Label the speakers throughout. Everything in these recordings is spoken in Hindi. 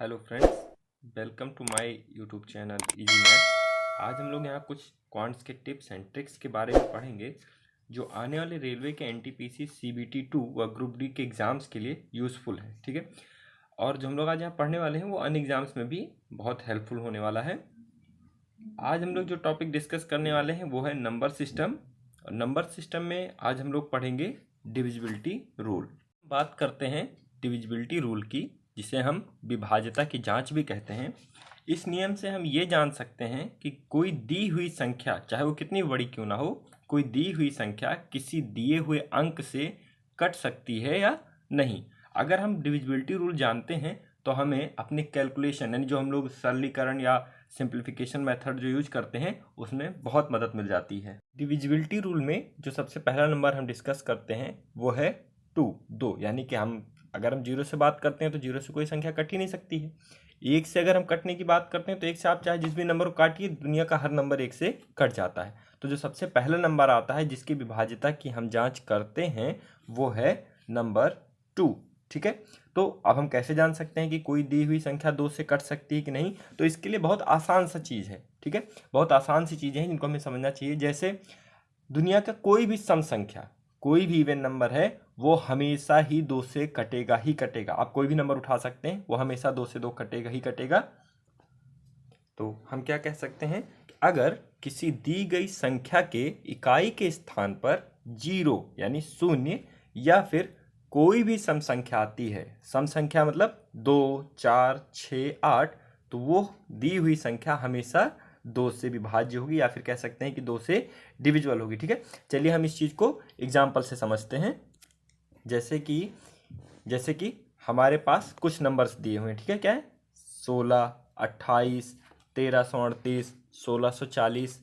Speaker 1: Hello friends, welcome to my YouTube channel easy math. आज हम लोग यहाँ कुछ क्वांट्स के टिप्स एंड ट्रिक्स के बारे में पढ़ेंगे जो आने वाले रेलवे के एनटीपीसी सीबीटी 2 व ग्रुप डी के एग्ज़ाम्स के लिए यूज़फुल है। ठीक है, और जो हम लोग आज यहाँ पढ़ने वाले हैं वो अन्य एग्ज़ाम्स में भी बहुत हेल्पफुल होने वाला है। आज हम लोग जो टॉपिक डिस्कस करने वाले हैं वो है नंबर सिस्टम, और नंबर सिस्टम में आज हम लोग पढ़ेंगे डिविजिबिलिटी रूल। बात करते हैं डिविजिबिलिटी रूल की, जिसे हम विभाज्यता की जांच भी कहते हैं। इस नियम से हम ये जान सकते हैं कि कोई दी हुई संख्या, चाहे वो कितनी बड़ी क्यों ना हो, कोई दी हुई संख्या किसी दिए हुए अंक से कट सकती है या नहीं। अगर हम डिविजिबिलिटी रूल जानते हैं तो हमें अपनी कैलकुलेशन, यानी जो हम लोग सरलीकरण या सिंप्लीफिकेशन मेथड जो यूज करते हैं उसमें बहुत मदद मिल जाती है। डिविजिबिलिटी रूल में जो सबसे पहला नंबर हम डिस्कस करते हैं वो है 2, यानी कि अगर हम 0 से बात करते हैं तो 0 से कोई संख्या कट ही नहीं सकती है। 1 से अगर हम कटने की बात करते हैं तो 1 से आप चाहे जिस भी नंबर को काटिए, दुनिया का हर नंबर 1 से कट जाता है। तो जो सबसे पहला नंबर आता है जिसकी विभाज्यता की हम जांच करते हैं वो है नंबर 2। ठीक है, तो अब हम कैसे जान सकते हैं कि कोई दी हुई संख्या 2 से कट सकती है कि नहीं? तो इसके लिए बहुत आसान सा चीज़ है। ठीक है, बहुत आसान सी चीज़ें हैं जिनको हमें समझना चाहिए। जैसे दुनिया का कोई भी सम संख्या, कोई भी इवन नंबर है, वो हमेशा ही 2 से कटेगा ही कटेगा। आप कोई भी नंबर उठा सकते हैं, वो हमेशा 2 से 2 कटेगा ही कटेगा। तो हम क्या कह सकते हैं, अगर किसी दी गई संख्या के इकाई के स्थान पर 0 यानी 0 या फिर कोई भी सम संख्या आती है, सम संख्या मतलब 2, 4, 6, 8, तो वो दी हुई संख्या हमेशा 2 से विभाज्य होगी, या फिर कह सकते हैं कि 2 से डिविजिबल होगी। ठीक है, चलिए हम इस चीज़ को एग्जाम्पल से समझते हैं। जैसे कि हमारे पास कुछ नंबर्स दिए हुए हैं। ठीक है, क्या है? 16, 28, 1338, 1640,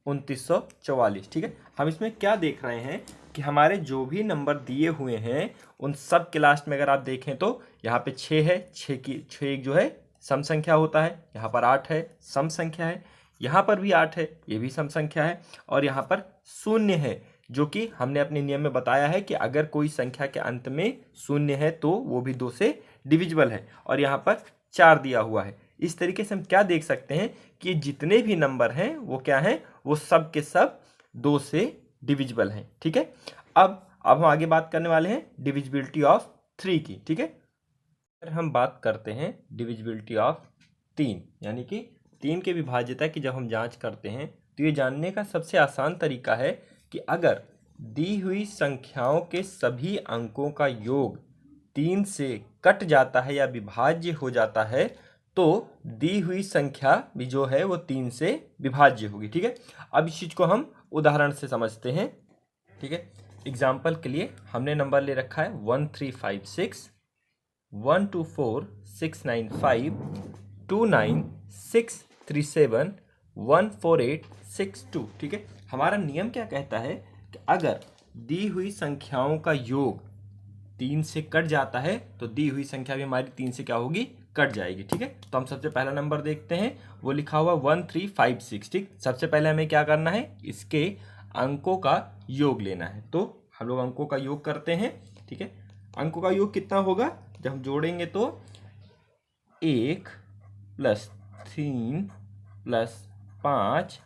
Speaker 1: 2944। ठीक है, हम इसमें क्या देख रहे हैं कि हमारे जो भी नंबर दिए हुए हैं उन सब के लास्ट में अगर आप देखें तो यहाँ पे 6 है, 6 एक जो है सम संख्या होता है, यहाँ पर 8 है, सम संख्या है, यहाँ पर भी 8 है, ये भी सम संख्या है, और यहाँ पर 0 है, जो कि हमने अपने नियम में बताया है कि अगर कोई संख्या के अंत में 0 है तो वो भी 2 से डिविजिबल है, और यहाँ पर 4 दिया हुआ है। इस तरीके से हम क्या देख सकते हैं कि जितने भी नंबर हैं वो क्या हैं, वो सब के सब 2 से डिविजिबल हैं। ठीक है, अब हम आगे बात करने वाले हैं डिविजिबिलिटी ऑफ 3 की। ठीक है, अगर हम बात करते हैं डिविजिबिलिटी ऑफ 3, यानी कि 3 के विभाज्यता की जब हम जांच करते हैं तो ये जानने का सबसे आसान तरीका है कि अगर दी हुई संख्याओं के सभी अंकों का योग 3 से कट जाता है या विभाज्य हो जाता है तो दी हुई संख्या भी जो है वो 3 से विभाज्य होगी। ठीक है, अब इस चीज़ को हम उदाहरण से समझते हैं। ठीक है, एग्जाम्पल के लिए हमने नंबर ले रखा है 1356, 124, 695, 29, 637, 148, 62। ठीक है, हमारा नियम क्या कहता है कि अगर दी हुई संख्याओं का योग 3 से कट जाता है तो दी हुई संख्या भी हमारी 3 से क्या होगी, कट जाएगी। ठीक है, तो हम सबसे पहला नंबर देखते हैं, वो लिखा हुआ 1356। ठीक, सबसे पहले हमें क्या करना है, इसके अंकों का योग लेना है। तो हम लोग अंकों का योग करते हैं। ठीक है, अंकों का योग कितना होगा, जब हम जोड़ेंगे तो 1 + 3 + 5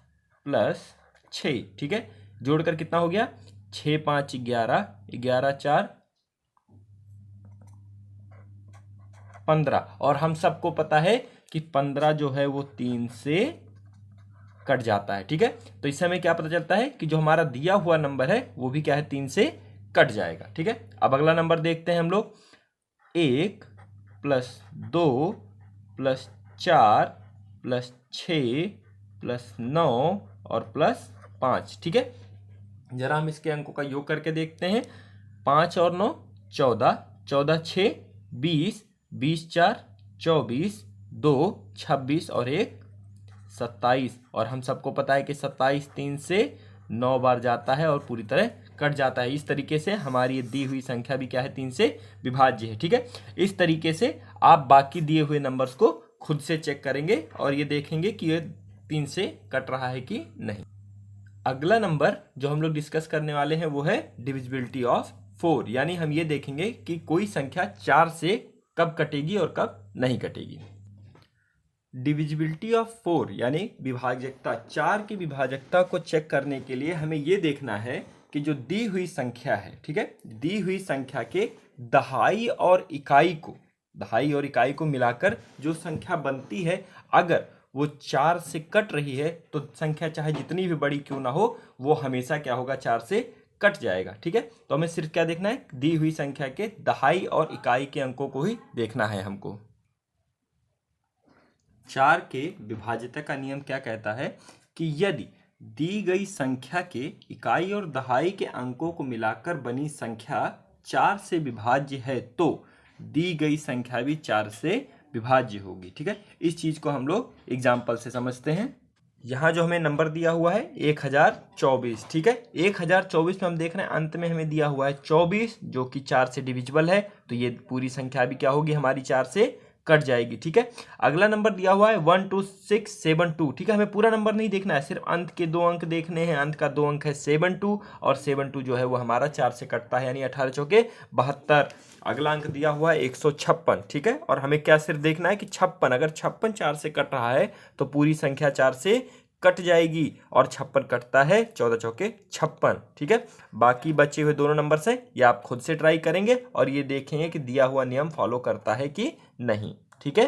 Speaker 1: + 6। ठीक है, जोड़कर कितना हो गया, 6, 5, 11, 11, 4, 15। और हम सबको पता है कि 15 जो है वो 3 से कट जाता है। ठीक है, तो इससे हमें क्या पता चलता है कि जो हमारा दिया हुआ नंबर है वो भी क्या है, 3 से कट जाएगा। ठीक है, अब अगला नंबर देखते हैं हम लोग, 1 + 2 + 4 + 6 + 9 और +5। ठीक है, जरा हम इसके अंकों का योग करके देखते हैं। 5 और 9 14, 14, 6 20, 20, 4 24, 2 26 और 1 27। और हम सबको पता है कि 27 3 से 9 बार जाता है और पूरी तरह कट जाता है। इस तरीके से हमारी ये दी हुई संख्या भी क्या है, 3 से विभाज्य है। ठीक है, इस तरीके से आप बाकी दिए हुए नंबर्स को खुद से चेक करेंगे और ये देखेंगे कि ये 3 से कट रहा है कि नहीं। अगला नंबर जो हम लोग डिस्कस करने वाले हैं वो है डिविजिबिलिटी ऑफ 4, यानी हम ये देखेंगे कि कोई संख्या 4 से कब कटेगी और कब नहीं कटेगी। डिविजिबिलिटी ऑफ 4 यानी विभाजकता 4 की विभाजकता को चेक करने के लिए हमें ये देखना है कि जो दी हुई संख्या है, ठीक है, दी हुई संख्या के दहाई और इकाई को मिलाकर जो संख्या बनती है, अगर वो 4 से कट रही है तो संख्या चाहे जितनी भी बड़ी क्यों ना हो वो हमेशा क्या होगा, 4 से कट जाएगा। ठीक है, तो हमें सिर्फ क्या देखना है, दी हुई संख्या के दहाई और इकाई के अंकों को ही देखना है हमको। 4 के विभाज्यता का नियम क्या कहता है कि यदि दी गई संख्या के इकाई और दहाई के अंकों को मिलाकर बनी संख्या 4 से विभाज्य है तो दी गई संख्या भी 4 से विभाज्य होगी। ठीक है, इस चीज को हम लोग एग्जाम्पल से समझते हैं। यहाँ जो हमें नंबर दिया हुआ है 1024, ठीक है, 1024 में हम देख रहे हैं अंत में हमें दिया हुआ है 24 जो कि 4 से डिविजिबल है, तो ये पूरी संख्या भी क्या होगी, हमारी 4 से कट जाएगी। ठीक है, अगला नंबर दिया हुआ है 12672, ठीक है, हमें पूरा नंबर नहीं देखना है, सिर्फ अंत के 2 अंक देखने हैं। अंत का 2 अंक है 72 और 72 जो है वो हमारा 4 से कटता है, यानी 18 चौके 72। अगला अंक दिया हुआ है 156, ठीक है, और हमें क्या सिर्फ देखना है कि 56, अगर 56 4 से कट रहा है तो पूरी संख्या 4 से कट जाएगी और 56 कटता है 14 चौके 56। ठीक है, बाकी बचे हुए दोनों नंबर से ये आप खुद से ट्राई करेंगे और ये देखेंगे कि दिया हुआ नियम फॉलो करता है कि नहीं। ठीक है,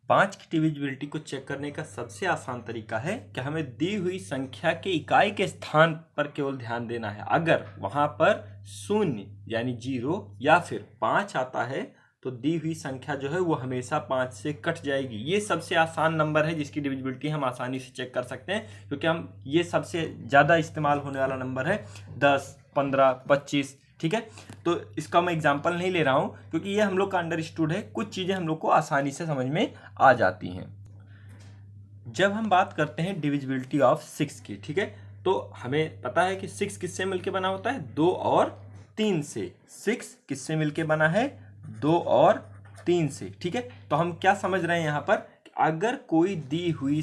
Speaker 1: 5 की डिविजिबिलिटी को चेक करने का सबसे आसान तरीका है कि हमें दी हुई संख्या के इकाई के स्थान पर केवल ध्यान देना है। अगर वहां पर 0 यानी 0 या फिर 5 आता है तो दी हुई संख्या जो है वो हमेशा 5 से कट जाएगी। ये सबसे आसान नंबर है जिसकी डिविजिबिलिटी हम आसानी से चेक कर सकते हैं, क्योंकि हम ये सबसे ज़्यादा इस्तेमाल होने वाला नंबर है 10, 15, 25। ठीक है, तो इसका मैं एग्जांपल नहीं ले रहा हूँ क्योंकि ये हम लोग का अंडरस्टूड है, कुछ चीज़ें हम लोग को आसानी से समझ में आ जाती हैं। जब हम बात करते हैं डिविजिबिलिटी ऑफ 6 की, ठीक है, तो हमें पता है कि 6 किससे मिलके बना होता है, 2 और 3 से। 6 किससे मिलके बना है, 2 और 3 से। ठीक है, तो हम क्या समझ रहे हैं यहाँ पर, अगर कोई दी हुई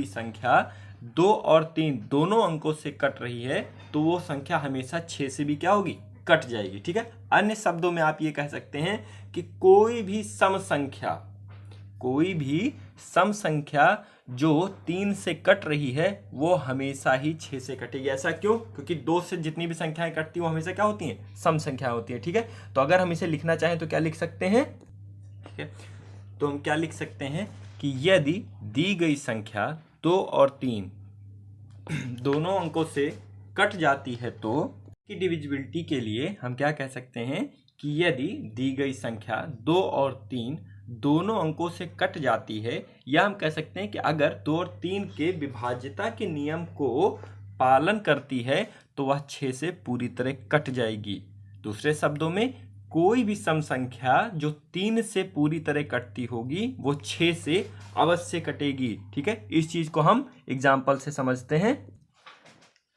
Speaker 1: संख्या 2 और 3 दोनों अंकों से कट रही है तो वो संख्या हमेशा 6 से भी क्या होगी, कट जाएगी। ठीक है, अन्य शब्दों में आप ये कह सकते हैं कि कोई भी सम संख्या जो 3 से कट रही है वो हमेशा ही 6 से कटेगी। ऐसा क्यों, क्योंकि 2 से जितनी भी संख्याएं कटती हैं वो हमेशा क्या होती हैं, सम संख्या होती है। ठीक है, तो अगर हम इसे लिखना चाहें तो क्या लिख सकते हैं, ठीक है, तो हम क्या लिख सकते हैं कि यदि दी गई संख्या 2 और 3 दोनों अंकों से कट जाती है तो की डिविजिबिलिटी के लिए हम क्या कह सकते हैं कि यदि दी गई संख्या 2 और 3 दोनों अंकों से कट जाती है, या हम कह सकते हैं कि अगर 2 और 3 के विभाज्यता के नियम को पालन करती है तो वह 6 से पूरी तरह कट जाएगी। दूसरे शब्दों में कोई भी सम संख्या जो 3 से पूरी तरह कटती होगी वो 6 से अवश्य कटेगी। ठीक है, इस चीज को हम एग्जाम्पल से समझते हैं।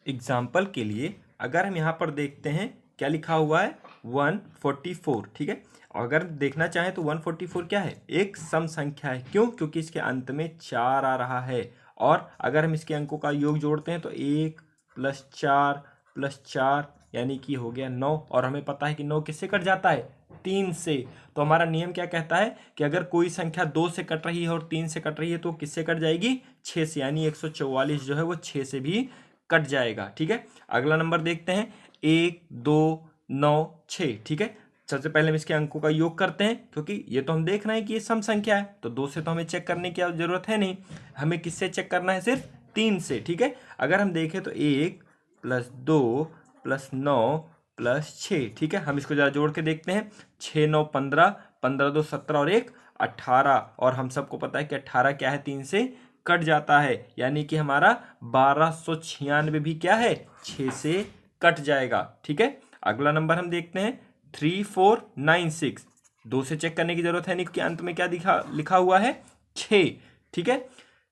Speaker 1: एग्जाम्पल के लिए अगर हम यहाँ पर देखते हैं क्या लिखा हुआ है 144। ठीक है, अगर देखना चाहें तो 144 क्या है, एक सम संख्या है। क्यों, क्योंकि इसके अंत में 4 आ रहा है, और अगर हम इसके अंकों का योग जोड़ते हैं तो 1 + 4 + 4 यानी कि हो गया 9, और हमें पता है कि 9 किससे कट जाता है, 3 से। तो हमारा नियम क्या कहता है कि अगर कोई संख्या 2 से कट रही है और 3 से कट रही है तो किससे कट जाएगी, 6 से, यानी 144 जो है वो 6 से भी कट जाएगा। ठीक है, अगला नंबर देखते हैं 1, 2, 9, 6। ठीक है, सबसे पहले हम इसके अंकों का योग करते हैं, क्योंकि ये तो हम देख रहे हैं कि ये सम संख्या है तो 2 से तो हमें चेक करने की जरूरत है नहीं, हमें किससे चेक करना है, सिर्फ 3 से। ठीक है, अगर हम देखें तो 1 + 2 + 9 + 6। ठीक है, हम इसको जरा जोड़ के देखते हैं, 6, 9, 15, 15, 2, 17 और 1, 18, और हम सबको पता है कि 18 क्या है, 3 से कट जाता है, यानी कि हमारा 1296 भी क्या है, 6 से कट जाएगा। ठीक है, अगला नंबर हम देखते हैं 3496। 2 से चेक करने की जरूरत है नहीं क्योंकि अंत में क्या लिखा हुआ है, 6। ठीक है,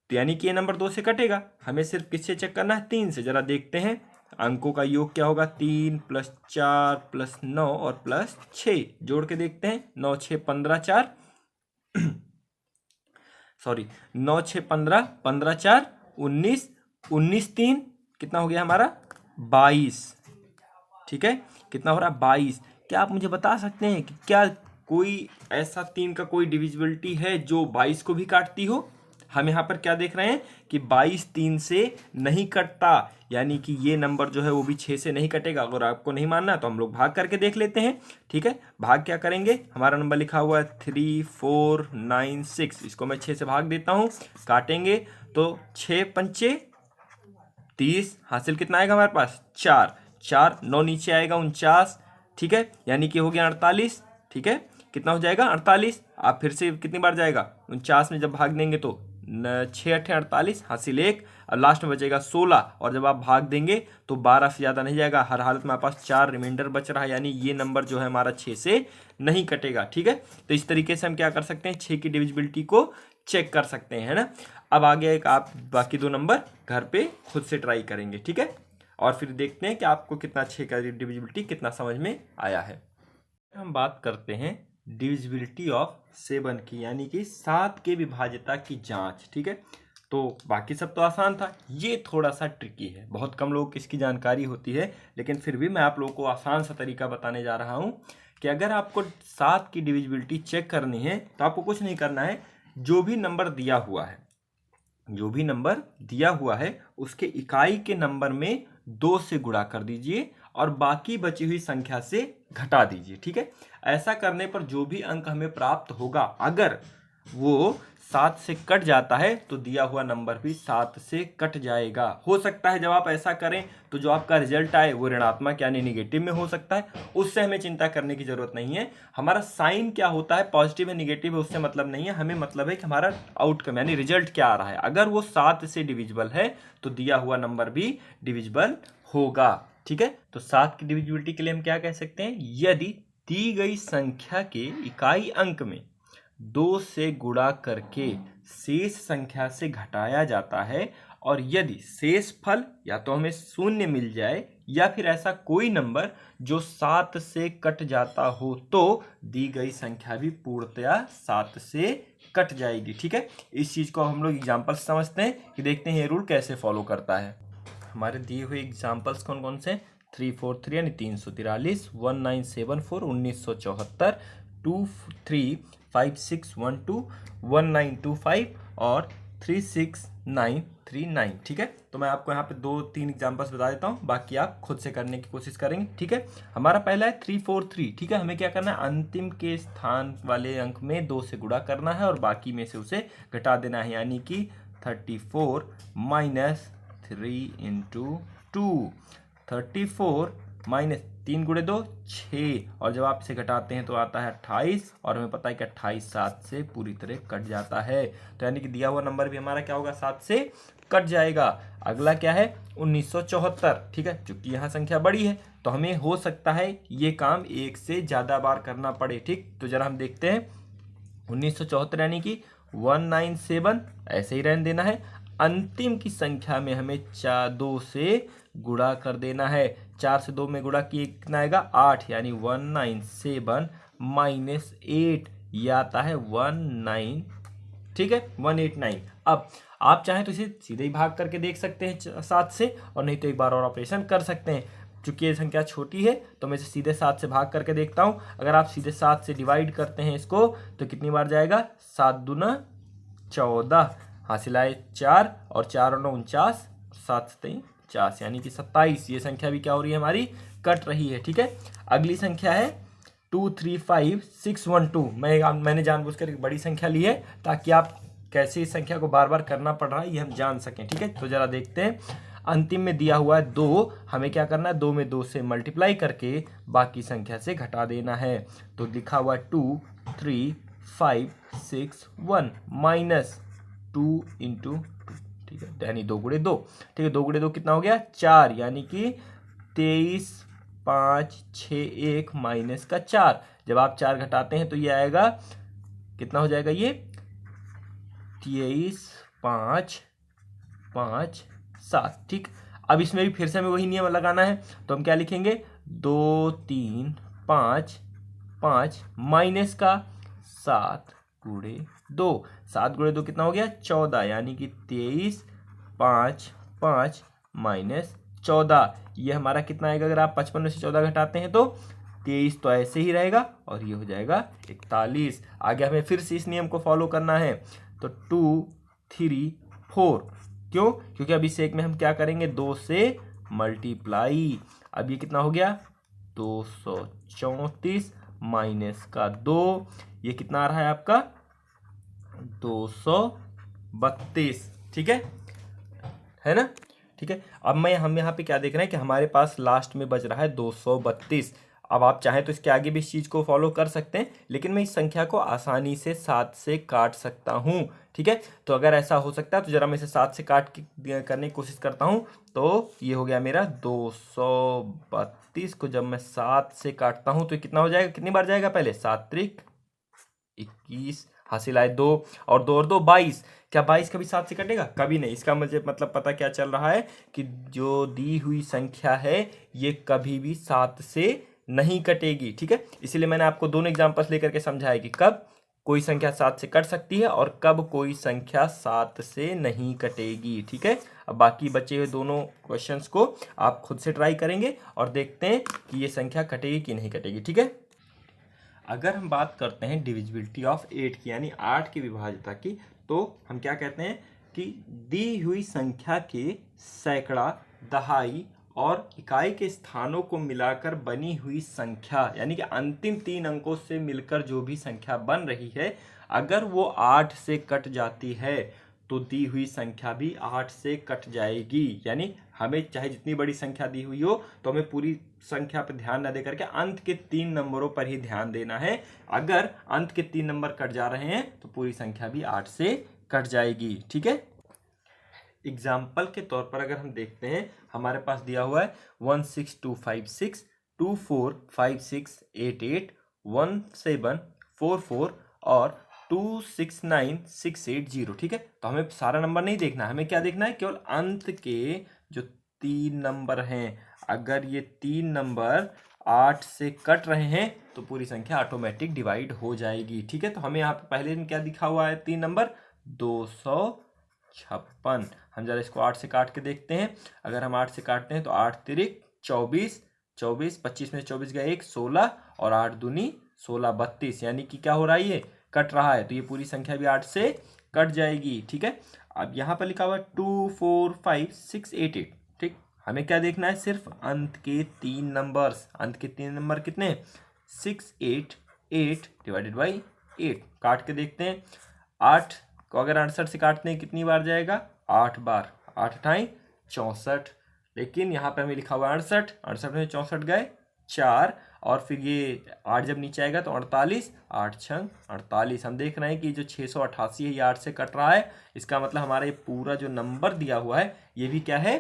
Speaker 1: तो यानी कि ये नंबर 2 से कटेगा, हमें सिर्फ किससे चेक करना है, 3 से। जरा देखते हैं अंकों का योग क्या होगा, 3 + 4 + 9 और +6, जोड़ के देखते हैं, 9, 6, 15, 4 सॉरी 9, 6, 15, 15, 4, 19, 19, 3 कितना हो गया हमारा, 22। ठीक है, कितना हो रहा, 22। क्या आप मुझे बता सकते हैं कि क्या कोई ऐसा 3 का कोई डिविजिबिलिटी है जो 22 को भी काटती हो? हम यहाँ पर क्या देख रहे हैं कि 22 3 से नहीं कटता, यानी कि ये नंबर जो है वो भी 6 से नहीं कटेगा। अगर आपको नहीं मानना तो हम लोग भाग करके देख लेते हैं। ठीक है, भाग क्या करेंगे, हमारा नंबर लिखा हुआ है 3496, इसको मैं 6 से भाग देता हूँ, काटेंगे तो 6 पंचे 30, हासिल कितना आएगा हमारे पास 4, 4 9 नीचे आएगा 49। ठीक है, यानी कि हो गया 48। ठीक है, कितना हो जाएगा 48। आप फिर से कितनी बार जाएगा 49 में जब भाग देंगे तो 6 8 48, हासिल 1, और लास्ट में बचेगा 16, और जब आप भाग देंगे तो 12 से ज़्यादा नहीं जाएगा। हर हालत में हमारे पास 4 रिमाइंडर बच रहा है, यानी ये नंबर जो है हमारा 6 से नहीं कटेगा। ठीक है, तो इस तरीके से हम क्या कर सकते हैं, 6 की डिविजिबिलिटी को चेक कर सकते हैं, है ना। अब आगे एक आप बाकी 2 नंबर घर पे खुद से ट्राई करेंगे। ठीक है, और फिर देखते हैं कि आपको कितना 6 का डिविजिबिलिटी कितना समझ में आया है। हम बात करते हैं डिविजिबिलिटी ऑफ 7 की, यानी कि 7 के विभाज्यता की जांच। ठीक है, तो बाकी सब तो आसान था, ये थोड़ा सा ट्रिकी है, बहुत कम लोगों को इसकी जानकारी होती है, लेकिन फिर भी मैं आप लोगों को आसान सा तरीका बताने जा रहा हूँ कि अगर आपको 7 की डिविजिबिलिटी चेक करनी है तो आपको कुछ नहीं करना है, जो भी नंबर दिया हुआ है, जो भी नंबर दिया हुआ है उसके इकाई के नंबर में 2 से गुणा कर दीजिए और बाकी बची हुई संख्या से घटा दीजिए। ठीक है, ऐसा करने पर जो भी अंक हमें प्राप्त होगा, अगर वो 7 से कट जाता है तो दिया हुआ नंबर भी 7 से कट जाएगा। हो सकता है जब आप ऐसा करें तो जो आपका रिजल्ट आए वो ऋणात्मक यानी निगेटिव में हो सकता है, उससे हमें चिंता करने की जरूरत नहीं है। हमारा साइन क्या होता है, पॉजिटिव है निगेटिव है, उससे मतलब नहीं है, हमें मतलब है कि हमारा आउटकम यानी रिजल्ट क्या आ रहा है। अगर वो 7 से डिविजिबल है तो दिया हुआ नंबर भी डिविजिबल होगा। ठीक है, तो 7 की डिविजिबिलिटी के लिए हम क्या कह सकते हैं, यदि दी गई संख्या के इकाई अंक में 2 से गुणा करके शेष संख्या से घटाया जाता है, और यदि शेष फल या तो हमें 0 मिल जाए या फिर ऐसा कोई नंबर जो 7 से कट जाता हो, तो दी गई संख्या भी पूर्णतया 7 से कट जाएगी। ठीक है, इस चीज को हम लोग एग्जाम्पल समझते हैं कि देखते हैं ये रूल कैसे फॉलो करता है। हमारे दिए हुए एग्जाम्पल्स कौन कौन से, 343 यानी 343, 1974 1974, 235612, 1925 और 36939। ठीक है, तो मैं आपको यहाँ पे 2-3 एग्जाम्पल्स बता देता हूँ, बाकी आप खुद से करने की कोशिश करेंगे। ठीक है, हमारा पहला है 343। ठीक है, हमें क्या करना है, अंतिम के स्थान वाले अंक में 2 से गुणा करना है और बाकी में से उसे घटा देना है, यानी कि 34 माइनस 3 इंटू 2, 34 माइनस 3 गुणे 2 6, और जब आप इसे घटाते हैं तो आता है 28, और हमें पता है कि 28 7 से पूरी तरह कट जाता है, तो यानी कि दिया हुआ नंबर भी हमारा क्या होगा, 7 से कट जाएगा। अगला क्या है 1974। ठीक है, चूंकि यहाँ संख्या बड़ी है तो हमें हो सकता है ये काम 1 से ज्यादा बार करना पड़े। ठीक, तो जरा हम देखते हैं 1974 यानी कि 197 ऐसे ही रहने देना है, अंतिम की संख्या में हमें 2 से गुणा कर देना है, 4 से 2 में गुणा किए कितना आएगा 8, यानी 197 माइनस 8, यह आता है 19। ठीक है, 189। अब आप चाहें तो इसे सीधे ही भाग करके देख सकते हैं 7 से, और नहीं तो एक बार और ऑपरेशन कर सकते हैं। चूंकि ये संख्या छोटी है तो मैं इसे सीधे 7 से भाग करके देखता हूं। अगर आप सीधे 7 से डिवाइड करते हैं इसको तो कितनी बार जाएगा, 7 दूना 14, हासिल आए 4, और 4 और 9 49, 7 7 50, यानी कि 27। ये संख्या भी क्या हो रही है, हमारी कट रही है। ठीक है, अगली संख्या है 235612। मैंने जानबूझकर एक बड़ी संख्या ली है ताकि आप कैसे इस संख्या को बार बार करना पड़ रहा है ये हम जान सकें। ठीक है, तो जरा देखते हैं, अंतिम में दिया हुआ है 2, हमें क्या करना है, 2 में 2 से मल्टीप्लाई करके बाकी संख्या से घटा देना है, तो लिखा हुआ है 23561 माइनस 2 इंटू 2। ठीक है, यानी 2 गुणे 2। ठीक है, 2 गुणे 2 कितना हो गया 4, यानी कि 23 5 6 1 माइनस का 4। जब आप 4 घटाते हैं तो ये आएगा, कितना हो जाएगा ये 23 5 5 7। ठीक, अब इसमें भी फिर से हमें वही नियम लगाना है, तो हम क्या लिखेंगे 2 3 5 5 माइनस का 7 गुणे 2। 7 गुणे 2 कितना हो गया 14, यानी कि 23 5 5 माइनस 14। ये हमारा कितना आएगा, अगर आप 55 में से 14 घटाते हैं तो 23 तो ऐसे ही रहेगा और ये हो जाएगा 41। आगे हमें फिर से इस नियम को फॉलो करना है, तो 2 3 4, क्यों? क्योंकि अब इस एक में हम क्या करेंगे, 2 से मल्टीप्लाई। अब ये कितना हो गया, 234 माइनस का 2, ये कितना आ रहा है आपका 232। ठीक है ना? ठीक है। अब हम यहाँ पे क्या देख रहे हैं कि हमारे पास लास्ट में बच रहा है 232। अब आप चाहें तो इसके आगे भी इस चीज़ को फॉलो कर सकते हैं, लेकिन मैं इस संख्या को आसानी से 7 से काट सकता हूँ। ठीक है, तो अगर ऐसा हो सकता है तो जरा मैं इसे 7 से काट के करने की कोशिश करता हूँ। तो ये हो गया मेरा 232 को जब मैं 7 से काटता हूँ तो ये कितना हो जाएगा, कितनी बार जाएगा, पहले 7 त्रिक 21, हासिल आए 2 और 2 और 2 22। क्या 22 कभी 7 से कटेगा? कभी नहीं। इसका मुझे मतलब पता क्या चल रहा है कि जो दी हुई संख्या है ये कभी भी 7 से नहीं कटेगी। ठीक है, इसलिए मैंने आपको दोनों एग्जांपल्स लेकर के समझाया कि कब कोई संख्या 7 से कट सकती है और कब कोई संख्या 7 से नहीं कटेगी। ठीक है, अब बाकी बचे हुए दोनों क्वेश्चंस को आप खुद से ट्राई करेंगे और देखते हैं कि ये संख्या कटेगी कि नहीं कटेगी। ठीक है, अगर हम बात करते हैं डिविजिबिलिटी ऑफ 8 की, यानी 8 की विभाज्यता की, तो हम क्या कहते हैं कि दी हुई संख्या के सैकड़ा, दहाई और इकाई के स्थानों को मिलाकर बनी हुई संख्या, यानी कि अंतिम 3 अंकों से मिलकर जो भी संख्या बन रही है, अगर वो 8 से कट जाती है तो दी हुई संख्या भी 8 से कट जाएगी। यानी हमें चाहे जितनी बड़ी संख्या दी हुई हो तो हमें पूरी संख्या पर ध्यान न देकर के अंत के 3 नंबरों पर ही ध्यान देना है। अगर अंत के 3 नंबर कट जा रहे हैं तो पूरी संख्या भी 8 से कट जाएगी। ठीक है, एग्जाम्पल के तौर पर अगर हम देखते हैं, हमारे पास दिया हुआ है 16256 245688 1744 और 269680। ठीक है, तो हमें सारा नंबर नहीं देखना, हमें क्या देखना है, केवल अंत के जो 3 नंबर हैं। अगर ये 3 नंबर 8 से कट रहे हैं तो पूरी संख्या ऑटोमेटिक डिवाइड हो जाएगी। ठीक है, तो हमें यहाँ पे पहले दिन क्या दिखा हुआ है, 3 नंबर 256। हम जरा इसको 8 से काट के देखते हैं। अगर हम 8 से काटते हैं तो 8 तिरिक 24, 24 25 में 24 गया 1, 16 और 8 दूनी 16, 32, यानी कि क्या हो रहा है, ये कट रहा है, तो ये पूरी संख्या भी 8 से कट जाएगी। ठीक है, अब यहाँ पर लिखा हुआ है 245688। ठीक, हमें क्या देखना है, सिर्फ अंत के 3 नंबर्स। अंत के 3 नंबर कितने, 688 डिवाइडेड बाई 8। काट के देखते हैं, 8 को अगर 68 से काटते हैं कितनी बार जाएगा, 8 बार। 8 अठाई 64, लेकिन यहाँ पे हमें लिखा हुआ 68, 68 में 64 गए 4, और फिर ये 8 जब नीचे आएगा तो 48, 8 छंग 48। हम देख रहे हैं कि जो 688 है ये 8 से कट रहा है। इसका मतलब हमारा ये पूरा जो नंबर दिया हुआ है ये भी क्या है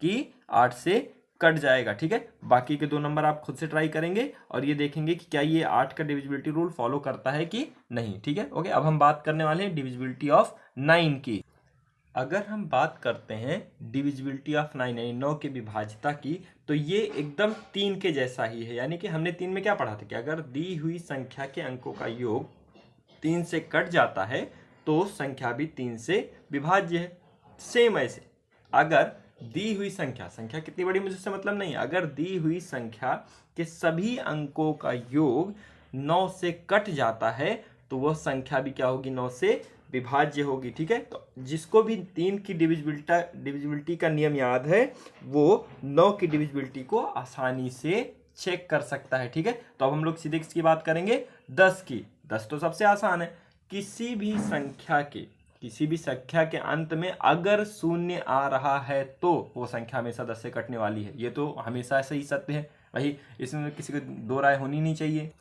Speaker 1: कि 8 से कट जाएगा। ठीक है, बाकी के 2 नंबर आप खुद से ट्राई करेंगे और ये देखेंगे कि क्या ये 8 का डिविजिबिलिटी रूल फॉलो करता है कि नहीं। ठीक है, ओके। अब हम बात करने वाले हैं डिविजिबिलिटी ऑफ 9 की। अगर हम बात करते हैं डिविजिबिलिटी ऑफ 9 यानी 9 की विभाज्यता की, तो ये एकदम 3 के जैसा ही है। यानी कि हमने 3 में क्या पढ़ा था कि अगर दी हुई संख्या के अंकों का योग 3 से कट जाता है तो संख्या भी 3 से विभाज्य है। सेम ऐसे अगर दी हुई संख्या कितनी बड़ी मुझे उससे मतलब नहीं, अगर दी हुई संख्या के सभी अंकों का योग 9 से कट जाता है तो वह संख्या भी क्या होगी, 9 से विभाज्य होगी। ठीक है, तो जिसको भी 3 की डिविजिबिलिटी का नियम याद है वो 9 की डिविजिबिलिटी को आसानी से चेक कर सकता है। ठीक है, तो अब हम लोग सीधे किसकी बात करेंगे, 10 की। 10 तो सबसे आसान है। किसी भी संख्या के अंत में अगर शून्य आ रहा है तो वो संख्या हमेशा 10 से कटने वाली है। ये तो हमेशा ऐसे ही सत्य है भाई, इसमें किसी को दो राय होनी नहीं चाहिए।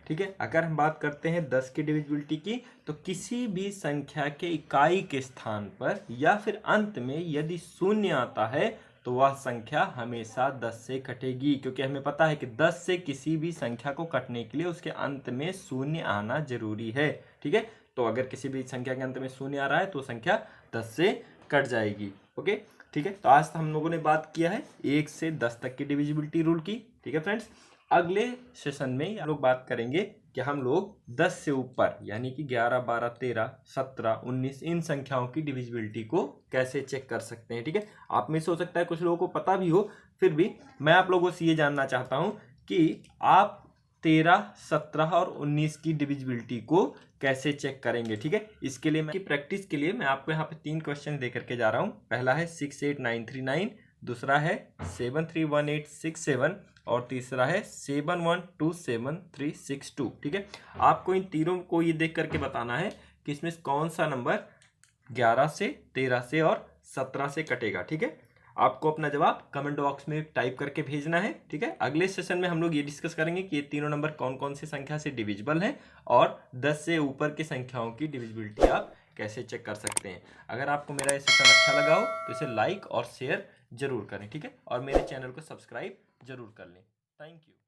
Speaker 1: ठीक है, अगर हम बात करते हैं 10 की डिविजिबिलिटी की, तो किसी भी संख्या के इकाई के स्थान पर या फिर अंत में यदि शून्य आता है तो वह संख्या हमेशा 10 से कटेगी, क्योंकि हमें पता है कि 10 से किसी भी संख्या को कटने के लिए उसके अंत में शून्य आना जरूरी है। ठीक है, तो अगर किसी भी संख्या के अंत में शून्य आ रहा है तो संख्या 10 से कट जाएगी। ओके, ठीक है, तो आज हम लोगों ने बात किया है 1 से 10 तक की डिविजिबिलिटी रूल की। ठीक है फ्रेंड्स, अगले सेशन में हम लोग बात करेंगे कि हम लोग 10 से ऊपर यानी कि 11, 12, 13, 17, 19 इन संख्याओं की डिविजिबिलिटी को कैसे चेक कर सकते हैं। ठीक है, आप में से हो सकता है कुछ लोगों को पता भी हो, फिर भी मैं आप लोगों से ये जानना चाहता हूं कि आप 13, 17 और 19 की डिविजिबिलिटी को कैसे चेक करेंगे। ठीक है, इसके लिए मैं प्रैक्टिस के लिए मैं आपको यहाँ पे 3 क्वेश्चन दे करके जा रहा हूँ। पहला है 68939, दूसरा है 731867 और तीसरा है 712732। ठीक है, आपको इन तीनों को ये देख करके बताना है कि इसमें कौन सा नंबर 11 से, 13 से और 17 से कटेगा। ठीक है, आपको अपना जवाब कमेंट बॉक्स में टाइप करके भेजना है। ठीक है, अगले सेशन में हम लोग ये डिस्कस करेंगे कि ये तीनों नंबर कौन कौन सी संख्या से डिविजिबल हैं और 10 से ऊपर की संख्याओं की डिविजिबिलिटी आप कैसे चेक कर सकते हैं। अगर आपको मेरा ये सेशन अच्छा लगा हो तो इसे लाइक और शेयर जरूर करें। ठीक है, और मेरे चैनल को सब्सक्राइब जरूर कर लें। Thank you.